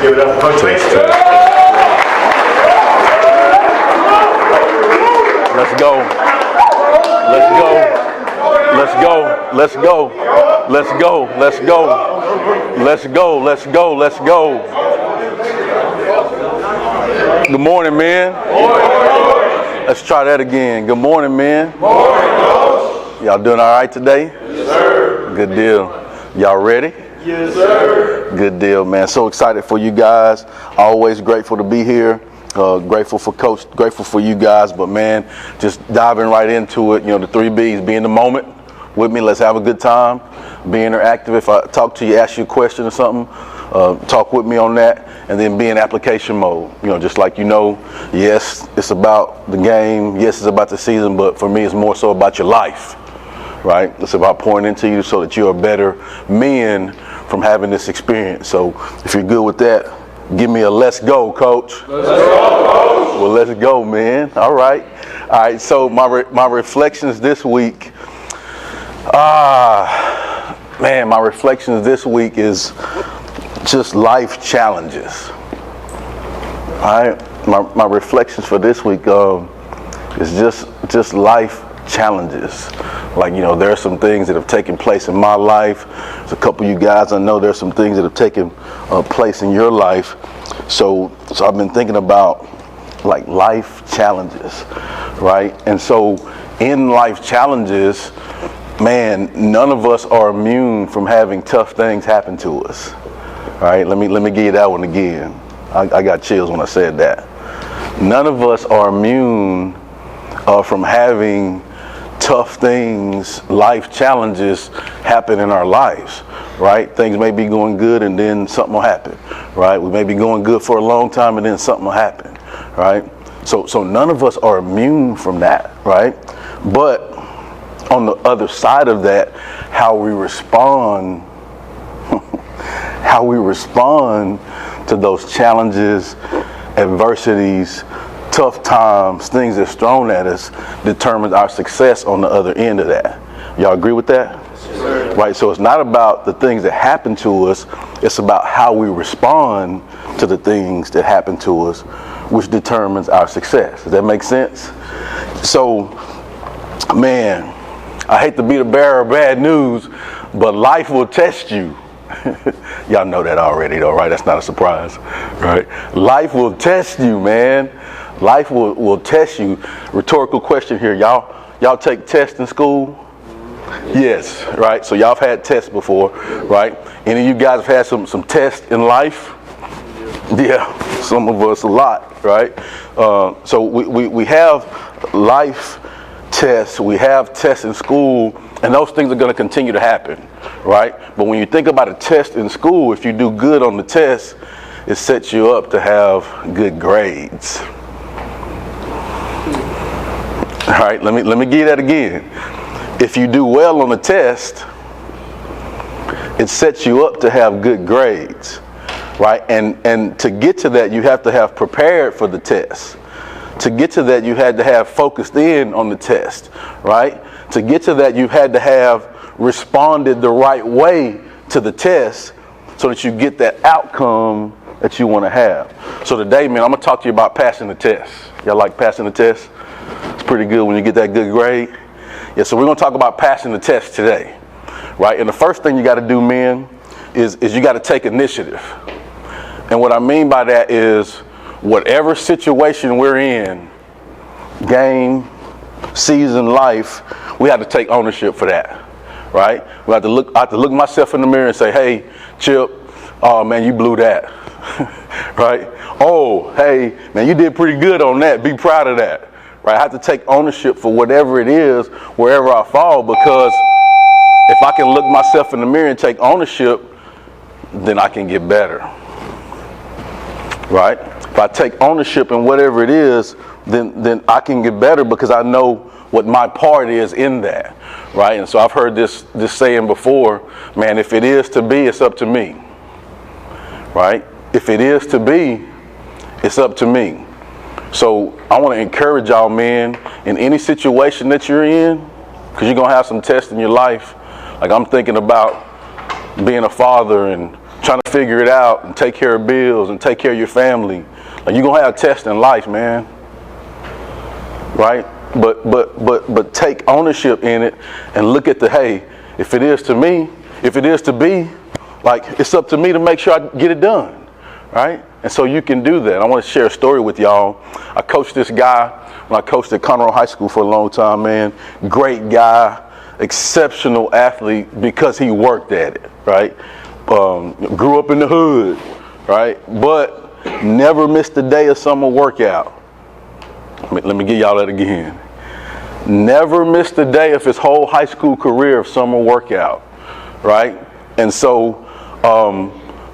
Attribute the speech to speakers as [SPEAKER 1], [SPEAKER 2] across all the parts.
[SPEAKER 1] Give it up for Coach Mason.
[SPEAKER 2] Let's go. Let's go. Let's go. Let's go. Let's go. Let's go. Let's go. Let's go. Let's go. Good morning, man. Let's try that again. Good morning, man. Y'all doing all right today?
[SPEAKER 1] Yes, sir.
[SPEAKER 2] Good deal. Y'all ready?
[SPEAKER 1] Yes, sir.
[SPEAKER 2] Good deal, man. So excited for you guys. Always grateful to be here. Grateful for Coach, grateful for you guys, but man, just diving right into it. You know, the 3 B's: be in the moment with me. Let's have a good time. Be interactive. If I talk to you, ask you a question or something, talk with me on that, and then be in application mode. You know, just like yes, it's about the game. Yes, it's about the season, but for me, it's more so about your life, right? It's about pouring into you so that you're a better man from having this experience. So if you're good with that, give me a let's go, Coach.
[SPEAKER 1] Let's go, Coach.
[SPEAKER 2] Well, let's go, man. All right. So my reflections this week. My reflections this week is just life challenges. All right. My reflections for this week is just life challenges. Like, there are some things that have taken place in my life. There's a couple of you guys I know there's some things that have taken place in your life. So I've been thinking about like life challenges, right? And so in life challenges, man, none of us are immune from having tough things happen to us. All right, let me give you that one again. I got chills when I said that. None of us are immune from having tough things, life challenges happen in our lives, right? Things may be going good and then something will happen, right? We may be going good for a long time and then something will happen, right? So none of us are immune from that, right? But on the other side of that, how we respond to those challenges, adversities, tough times, things that's thrown at us, determines our success on the other end of that. Y'all agree with that?
[SPEAKER 1] Yes, sir.
[SPEAKER 2] Right, so it's not about the things that happen to us, it's about how we respond to the things that happen to us, which determines our success. Does that make sense? So, man, I hate to be the bearer of bad news, but life will test you. Y'all know that already though, right? That's not a surprise, right? Life will test you, man. Life will test you. Rhetorical question here. Y'all take tests in school? Yes, right? So y'all have had tests before, right? Any of you guys have had some tests in life? Yeah, some of us a lot, right? So we have life tests, we have tests in school, and those things are going to continue to happen, right? But when you think about a test in school, if you do good on the test, it sets you up to have good grades. All right, let me give you that again. If you do well on the test, it sets you up to have good grades, right? And to get to that, you have to have prepared for the test. To get to that, you had to have focused in on the test, right? To get to that, you had to have responded the right way to the test so that you get that outcome that you want to have. So today, man, I'm going to talk to you about passing the test. Y'all like passing the test? It's pretty good when you get that good grade. Yeah, so we're going to talk about passing the test today, right? And the first thing you got to do, man, is you got to take initiative. And what I mean by that is whatever situation we're in, game, season, life, we have to take ownership for that, right? I have to look myself in the mirror and say, hey, Chip, oh, man, you blew that, right? Oh, hey, man, you did pretty good on that. Be proud of that. Right, I have to take ownership for whatever it is, wherever I fall, because if I can look myself in the mirror and take ownership, then I can get better. Right? If I take ownership in whatever it is, then I can get better because I know what my part is in that. Right? And so I've heard this saying before, man, if it is to be, it's up to me. Right? If it is to be, it's up to me. So I want to encourage y'all, man, in any situation that you're in, because you're going to have some tests in your life. Like I'm thinking about being a father and trying to figure it out and take care of bills and take care of your family. Like, you're gonna have tests in life, man. Right? But take ownership in it and look at hey, if it is to me, if it is to be, like, it's up to me to make sure I get it done. Right? And so you can do that. I want to share a story with y'all. I coached this guy when I coached at Conroe High School for a long time, man. Great guy, exceptional athlete because he worked at it, right? Grew up in the hood, right? But never missed a day of summer workout. Let me give y'all that again. Never missed a day of his whole high school career of summer workout, right? And so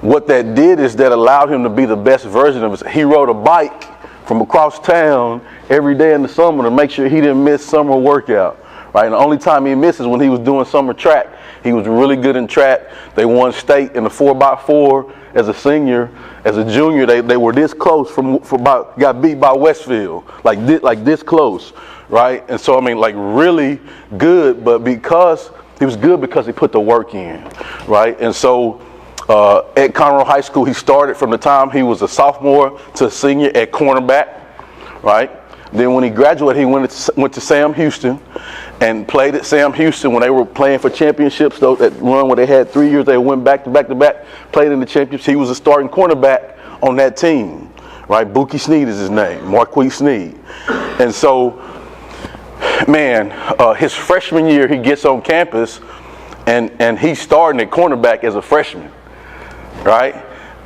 [SPEAKER 2] what that did is that allowed him to be the best version of himself. He rode a bike from across town every day in the summer to make sure he didn't miss summer workout, right? And the only time he missed is when he was doing summer track. He was really good in track. They won state in the 4x4 as a senior. As a junior, they were this close got beat by Westfield, like this close, right? And so, I mean, like, really good, but because he was good because he put the work in, right? And so at Conroe High School, he started from the time he was a sophomore to a senior at cornerback, right? Then when he graduated, he went to Sam Houston and played at Sam Houston when they were playing for championships. Though that run where they had 3 years, they went back to back, played in the championships. He was a starting cornerback on that team, right? Buki Sneed is his name, Marquis Sneed. And so, man, his freshman year, he gets on campus and he's starting at cornerback as a freshman, right?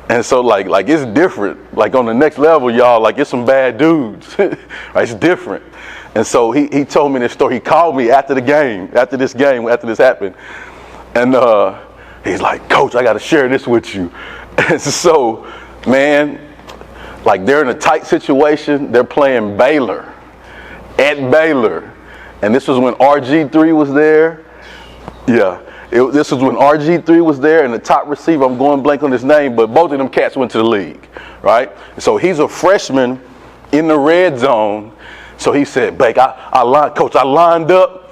[SPEAKER 2] And so, like it's different. Like, on the next level, y'all, like, it's some bad dudes. Right? It's different. And so he told me this story. He called me after this happened. And he's like, "Coach, I got to share this with you." And so, man, like, they're in a tight situation. They're playing Baylor, at Baylor. And this was when RG3 was there. Yeah. This was when RG3 was there, and the top receiver, I'm going blank on his name, but both of them cats went to the league, right? So he's a freshman in the red zone. So he said, "Blake, Coach, I lined up,"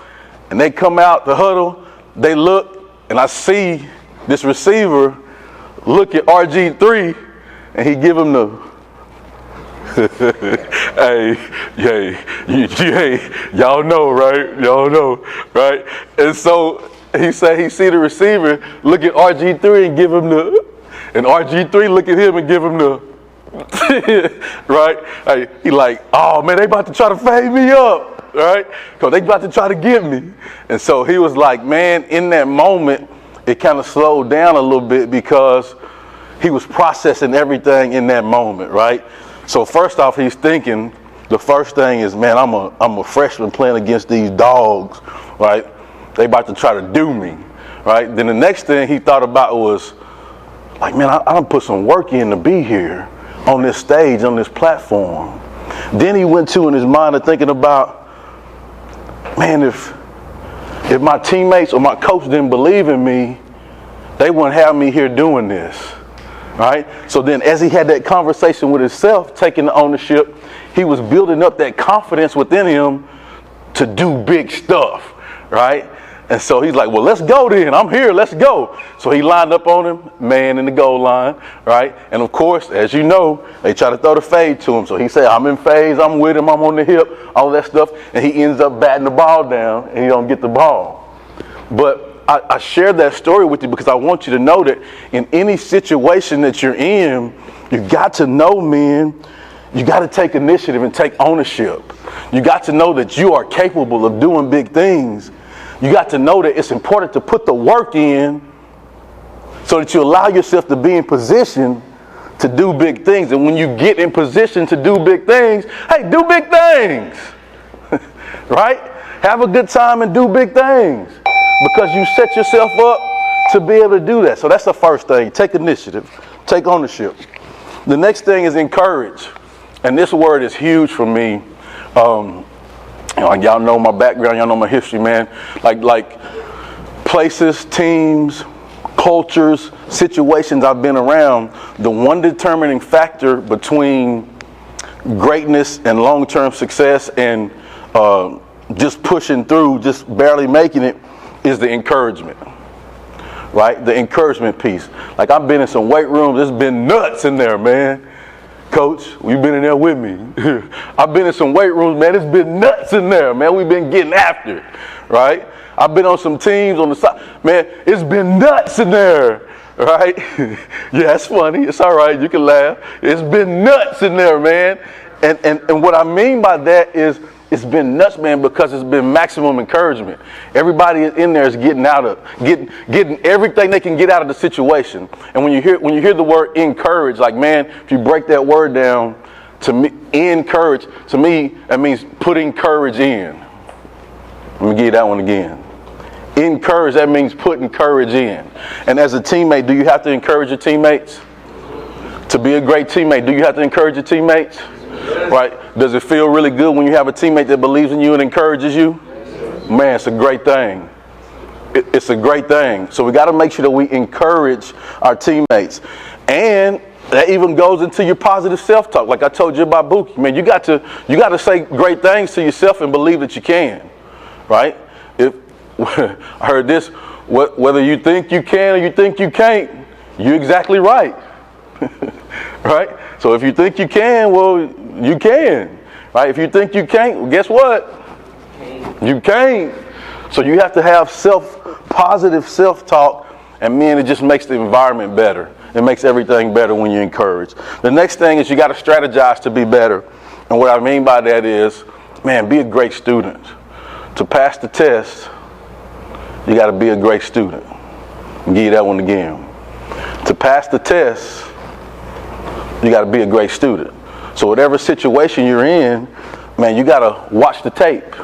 [SPEAKER 2] and they come out the huddle. They look, and I see this receiver look at RG3, and he give him the, y'all know, right? Y'all know, right? And so he said he see the receiver look at RG3 and give him the, and RG3 look at him and give him the, right? Hey, he like, "Oh man, they about to try to fade me up," right? Because they about to try to get me. And so he was like, man, in that moment, it kind of slowed down a little bit because he was processing everything in that moment, right? So first off, he's thinking, the first thing is, man, I'm a freshman playing against these dogs, right? They about to try to do me, right? Then the next thing he thought about was, like, man, I done put some work in to be here on this stage, on this platform. Then he went to, in his mind, of thinking about, man, if my teammates or my coach didn't believe in me, they wouldn't have me here doing this, right? So then, as he had that conversation with himself, taking the ownership, he was building up that confidence within him to do big stuff, right? And so he's like, well, let's go then. I'm here. Let's go. So he lined up on him, man, in the goal line, right? And of course, as you know, they try to throw the fade to him. So he said, I'm in phase. I'm with him. I'm on the hip, all that stuff. And he ends up batting the ball down, and he don't get the ball. But I shared that story with you because I want you to know that in any situation that you're in, you got to know, man, you got to take initiative and take ownership. You got to know that you are capable of doing big things. You got to know that it's important to put the work in so that you allow yourself to be in position to do big things. And when you get in position to do big things, hey, do big things, right? Have a good time and do big things because you set yourself up to be able to do that. So that's the first thing. Take initiative. Take ownership. The next thing is encourage. And this word is huge for me. Y'all know my background, y'all know my history, man. Like places, teams, cultures, situations I've been around, the one determining factor between greatness and long-term success and just pushing through, just barely making it, is the encouragement, right? The encouragement piece. Like I've been in some weight rooms, it's been nuts in there, man. Coach, you've been in there with me. I've been in some weight rooms, man, it's been nuts in there, man. We've been getting after it, right? I've been on some teams on the side, man, it's been nuts in there, right? Yeah, it's funny, it's all right, you can laugh. It's been nuts in there, man. And what I mean by that is it's been nuts, man, because it's been maximum encouragement. Everybody in there is getting everything they can get out of the situation. And when you hear the word encourage, like, man, if you break that word down, to me, encourage, to me, that means putting courage in. Let me give you that one again. Encourage, that means putting courage in. And as a teammate, do you have to encourage your teammates? To be a great teammate, do you have to encourage your teammates? Right? Does it feel really good when you have a teammate that believes in you and encourages you? Man, it's a great thing. It's a great thing. So we got to make sure that we encourage our teammates. And that even goes into your positive self-talk. Like I told you about Buki. Man, you got to say great things to yourself and believe that you can. Right? If I heard this, whether you think you can or you think you can't, you're exactly right. Right? So if you think you can, well, you can. Right? If you think you can't, well, guess what? You can't. So you have to have positive self-talk, and man, it just makes the environment better. It makes everything better when you encourage. The next thing is you got to strategize to be better. And what I mean by that is, man, be a great student. To pass the test, you got to be a great student. I'll give you that one again. To pass the test, you got to be a great student. So whatever situation you're in, man, you got to watch the tape,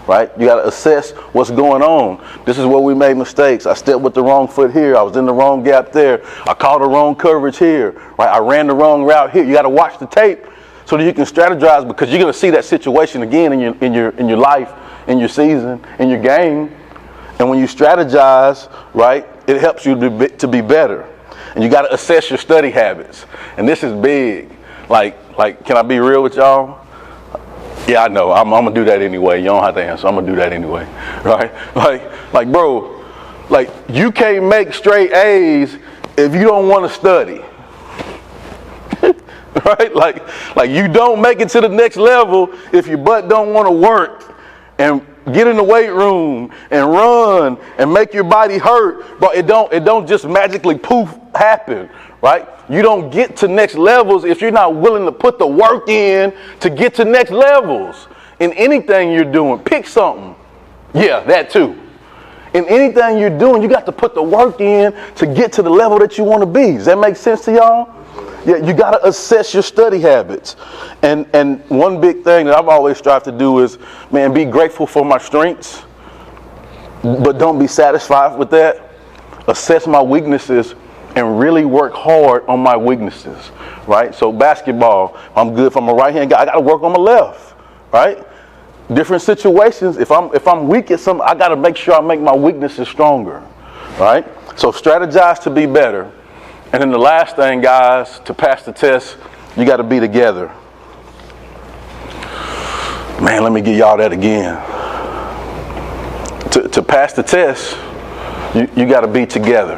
[SPEAKER 2] right? You got to assess what's going on. This is where we made mistakes. I stepped with the wrong foot here. I was in the wrong gap there. I called the wrong coverage here, right? I ran the wrong route here. You got to watch the tape so that you can strategize, because you're going to see that situation again in your life, in your season, in your game. And when you strategize, right, it helps you to be better. And you got to assess your study habits. And this is big. Like, can I be real with y'all? Yeah, I know. I'm going to do that anyway. You don't have to answer. I'm going to do that anyway. Right? Like, bro, like, you can't make straight A's if you don't want to study. Right? Like you don't make it to the next level if your butt don't want to work and get in the weight room and run and make your body hurt, but it don't just magically poof happen, right? You don't get to next levels if you're not willing to put the work in to get to next levels. In anything you're doing, pick something. Yeah, that too. In anything you're doing, you got to put the work in to get to the level that you want to be. Does that make sense to y'all? Yeah, you got to assess your study habits. And one big thing that I've always strived to do is, man, be grateful for my strengths, but don't be satisfied with that. Assess my weaknesses and really work hard on my weaknesses, right? So basketball, I'm good from a right-hand guy. I got to work on my left, right? Different situations, if I'm weak at something, I got to make sure I make my weaknesses stronger, right? So strategize to be better. And then the last thing, guys, to pass the test, you got to be together. Man, let me give y'all that again. To pass the test, you got to be together.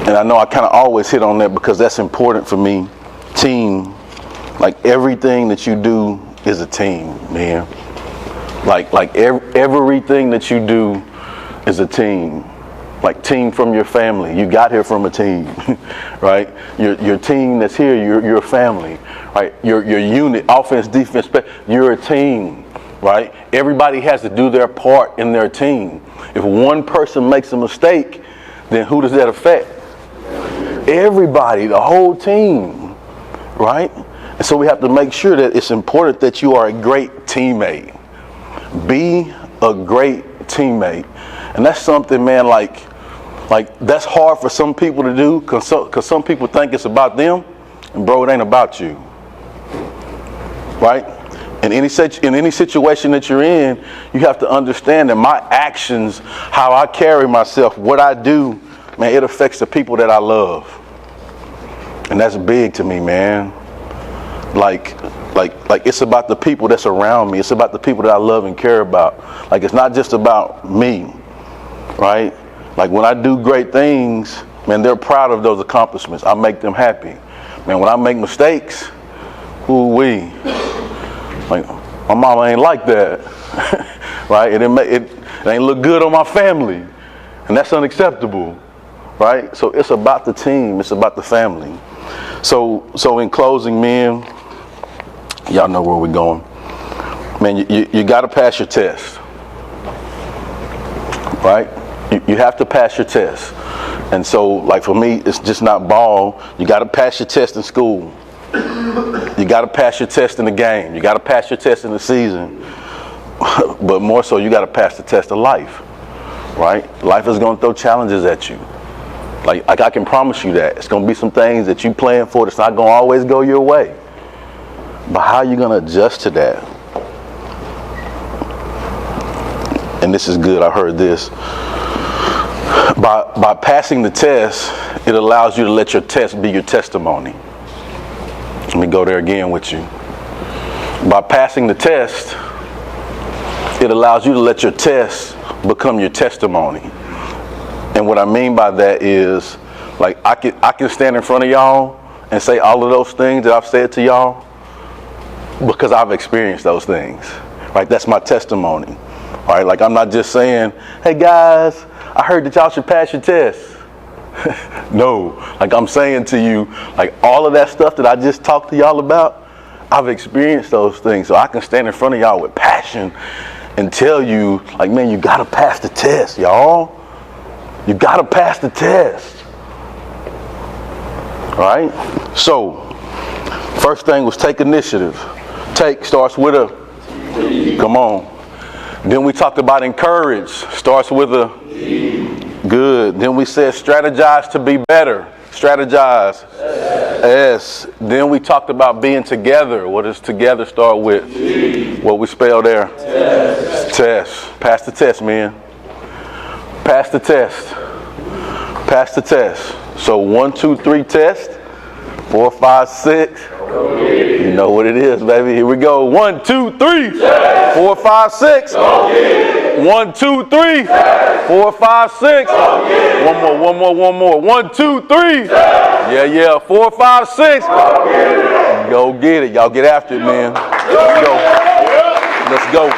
[SPEAKER 2] And I know I kind of always hit on that because that's important for me. Team, like everything that you do is a team, man. Like everything that you do is a team. Like team from your family. You got here from a team, right? Your team that's here, you're a family, right? Your unit, offense, defense, you're a team, right? Everybody has to do their part in their team. If one person makes a mistake, then who does that affect? Everybody, the whole team, right? And so we have to make sure that it's important that you are a great teammate. Be a great teammate. And that's something, man, like that's hard for some people to do because some people think it's about them, and bro, it ain't about you, right? In any situation that you're in, you have to understand that my actions, how I carry myself, what I do, man, it affects the people that I love, and that's big to me, man. Like it's about the people that's around me. It's about the people that I love and care about. Like it's not just about me, right? Like when I do great things, man, they're proud of those accomplishments. I make them happy. Man, when I make mistakes, ooh-wee. Like, my mama ain't like that, right? It ain't look good on my family, and that's unacceptable, right? So it's about the team. It's about the family. So in closing, men, y'all know where we're going. Man, you got to pass your test, right? You have to pass your test. And so, like for me, it's just not ball. You got to pass your test in school. You got to pass your test in the game. You got to pass your test in the season. But more so, you got to pass the test of life, right? Life is going to throw challenges at you. Like I can promise you that. It's going to be some things that you plan for that's not going to always go your way. But how are you going to adjust to that? And this is good. I heard this. By passing the test, it allows you to let your test be your testimony. Let me go there again with you. By passing the test, it allows you to let your test become your testimony. And what I mean by that is, like, I can stand in front of y'all and say all of those things that I've said to y'all because I've experienced those things. Right? That's my testimony. Right? Like, I'm not just saying, hey guys, I heard that y'all should pass your test. No, like I'm saying to you, like all of that stuff that I just talked to y'all about, I've experienced those things. So I can stand in front of y'all with passion and tell you, like, man, you gotta pass the test, y'all. You gotta pass the test. All right? So, first thing was take initiative. Take starts with a, come on. Then we talked about encourage, starts with a, good. Then we said strategize to be better. Strategize. S. Then we talked about being together. What does together start with? What we spell there? Test. Pass the test, man. Pass the test. Pass the test. So 1, 2, 3 test. 4, 5, 6. You know what it is, baby. Here we go. 1, 2, 3. 4, 5, 6. 1, 2, 3. 4, 5, 6. One more. 1, 2, 3. Yeah. 4, 5, 6. Go get it. Y'all get after it, man. Let's go.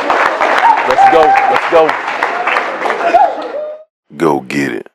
[SPEAKER 2] Go get it.